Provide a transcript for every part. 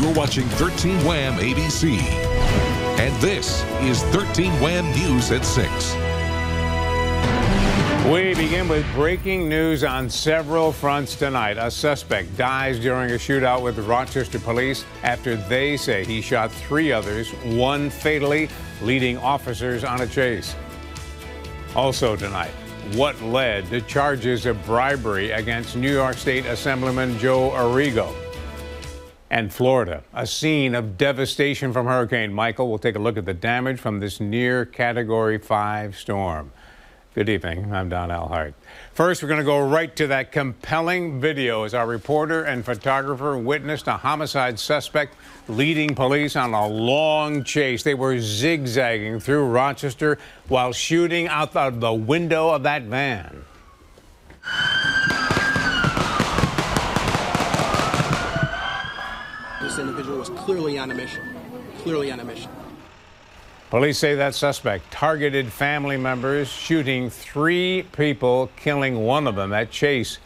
You're watching 13 Wham ABC. And this is 13 Wham News at 6. We begin with breaking news on several fronts tonight. A suspect dies during a shootout with the Rochester police after they say he shot 3 others, 1 fatally, leading officers on a chase. Also tonight, what led to charges of bribery against New York State Assemblyman Joe Arrigo. And Florida, a scene of devastation from Hurricane Michael. We'll take a look at the damage from this near Category 5 storm. Good evening. I'm Don Alhart. First, we're going to go right to that compelling video as our reporter and photographer witnessed a homicide suspect leading police on a long chase. They were zigzagging through Rochester while shooting out the window of that van. This individual was clearly on a mission. Clearly on a mission. Police say that suspect targeted family members, shooting 3 people, killing 1 of them. That chase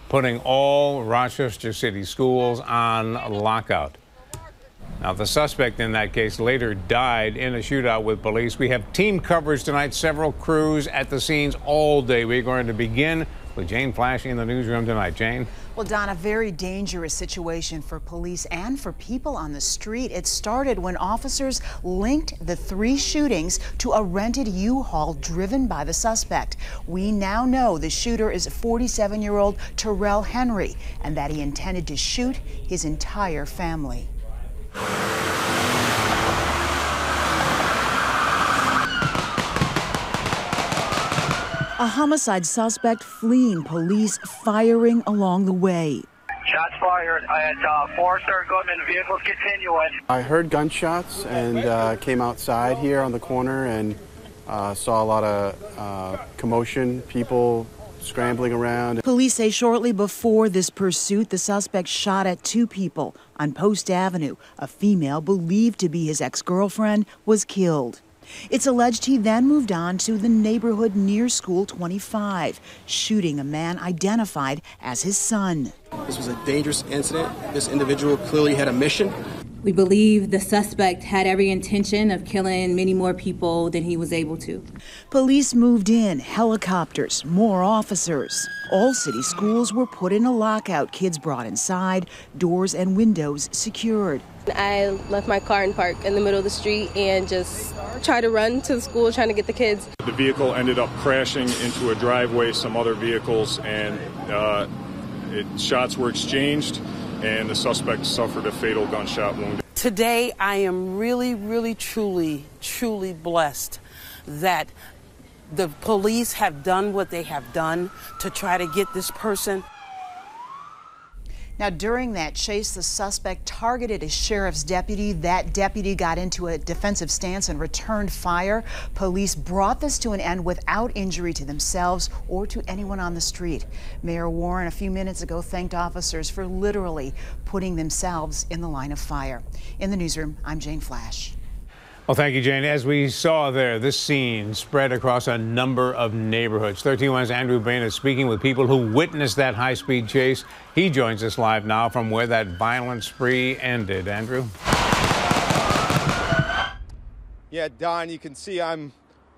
putting all Rochester City schools on lockout. Now, the suspect in that case later died in a shootout with police. We have team coverage tonight, several crews at the scenes all day. We're going to begin with Jane Flash in the newsroom tonight. Jane? Well, Don, a very dangerous situation for police and for people on the street. It started when officers linked the 3 shootings to a rented U-Haul driven by the suspect. We now know the shooter is 47-year-old Terrell Henry and that he intended to shoot his entire family. A homicide suspect fleeing police, firing along the way. Shots fired at Forrester Goodman. Vehicles continuing. I heard gunshots and came outside here on the corner and saw a lot of commotion, people scrambling around. Police say shortly before this pursuit, the suspect shot at 2 people on Post Avenue. A female believed to be his ex-girlfriend was killed. It's alleged he then moved on to the neighborhood near School 25, shooting a man identified as his son. This was a dangerous incident. This individual clearly had a mission. We believe the suspect had every intention of killing many more people than he was able to. Police moved in, helicopters, more officers. All city schools were put in a lockout, kids brought inside, doors and windows secured. I left my car in park in the middle of the street and just tried to run to the school trying to get the kids. The vehicle ended up crashing into a driveway, some other vehicles, and shots were exchanged, and the suspect suffered a fatal gunshot wound. Today, I am really, truly blessed that the police have done what they have done to try to get this person. Now, during that chase, the suspect targeted a sheriff's deputy. That deputy got into a defensive stance and returned fire. Police brought this to an end without injury to themselves or to anyone on the street. Mayor Warren, a few minutes ago, thanked officers for literally putting themselves in the line of fire. In the newsroom, I'm Jane Flash. Well, thank you, Jane. As we saw there, this scene spread across a number of neighborhoods. 13 Wham's Andrew Bain is speaking with people who witnessed that high-speed chase. He joins us live now from where that violent spree ended. Andrew? Yeah, Don, you can see I'm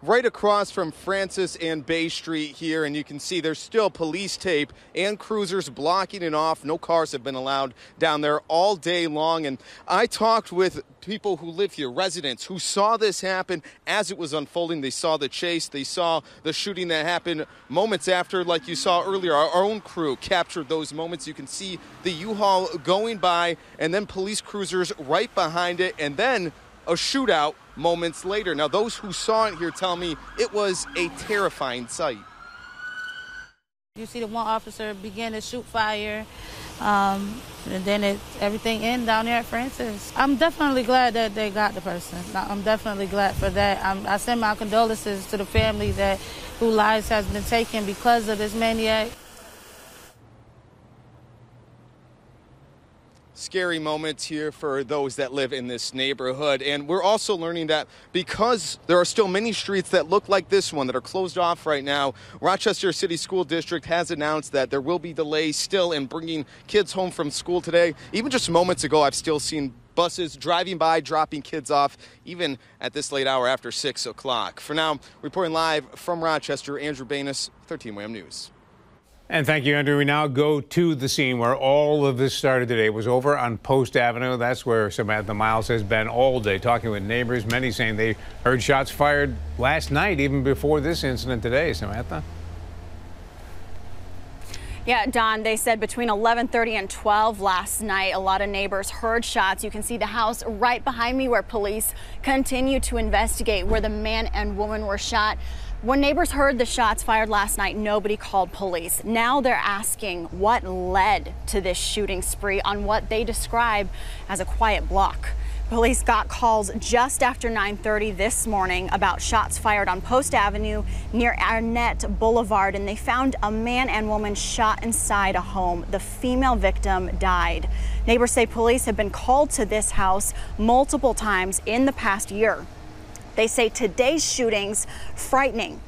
right across from Francis and Bay Street here, and you can see there's still police tape and cruisers blocking it off. No cars have been allowed down there all day long. And I talked with people who live here, residents who saw this happen as it was unfolding. They saw the chase. They saw the shooting that happened moments after, like you saw earlier. Our own crew captured those moments. You can see the U-Haul going by and then police cruisers right behind it, and then a shootout moments later. Now, those who saw it here tell me it was a terrifying sight. You see the one officer begin to shoot fire, and then everything ended down there at Francis. I'm definitely glad that they got the person. I'm definitely glad for that. I send my condolences to the family whose lives has been taken because of this maniac. scary moment here for those that live in this neighborhood. And we're also learning that because there are still many streets that look like this one that are closed off right now, Rochester City School District has announced that there will be delays still in bringing kids home from school today. Even just moments ago, I've still seen buses driving by, dropping kids off, even at this late hour after 6 o'clock. For now, reporting live from Rochester, Andrew Banis, 13 WHAM News. And thank you, Andrew. We now go to the scene where all of this started today. It was over on Post Avenue. That's where Samantha Miles has been all day, talking with neighbors, many saying they heard shots fired last night, even before this incident today. Samantha? Yeah, Don, they said between 11:30 and 12 last night, a lot of neighbors heard shots. You can see the house right behind me where police continue to investigate where the man and woman were shot. When neighbors heard the shots fired last night, nobody called police. Now they're asking what led to this shooting spree on what they describe as a quiet block. Police got calls just after 9:30 this morning about shots fired on Post Avenue near Arnett Boulevard, and they found a man and woman shot inside a home. The female victim died. Neighbors say police have been called to this house multiple times in the past year. They say today's shootings frightening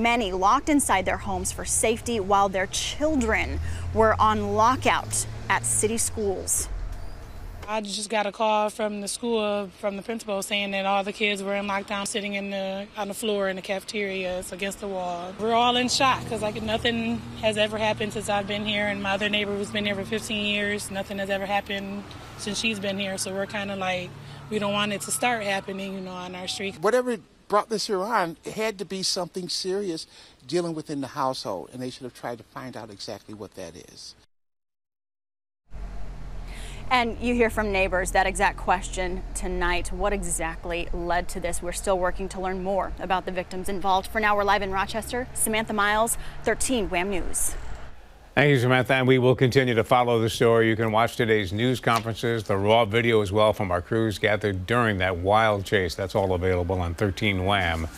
many locked inside their homes for safety while their children were on lockout at city schools. I just got a call from the school, from the principal, saying that all the kids were in lockdown, sitting on the floor in the cafeteria against the wall. We're all in shock because nothing has ever happened since I've been here, and my other neighbor who's been here for 15 years, nothing has ever happened since she's been here. So we're kind of like, we don't want it to start happening, on our street. Whatever brought this here on, it had to be something serious dealing within the household, and they should have tried to find out exactly what that is. And you hear from neighbors that exact question tonight. What exactly led to this? We're still working to learn more about the victims involved. For now, we're live in Rochester. Samantha Miles, 13 WHAM News. Thank you, Samantha, and we will continue to follow the story. You can watch today's news conferences, the raw video as well from our crews gathered during that wild chase. That's all available on 13wham.com.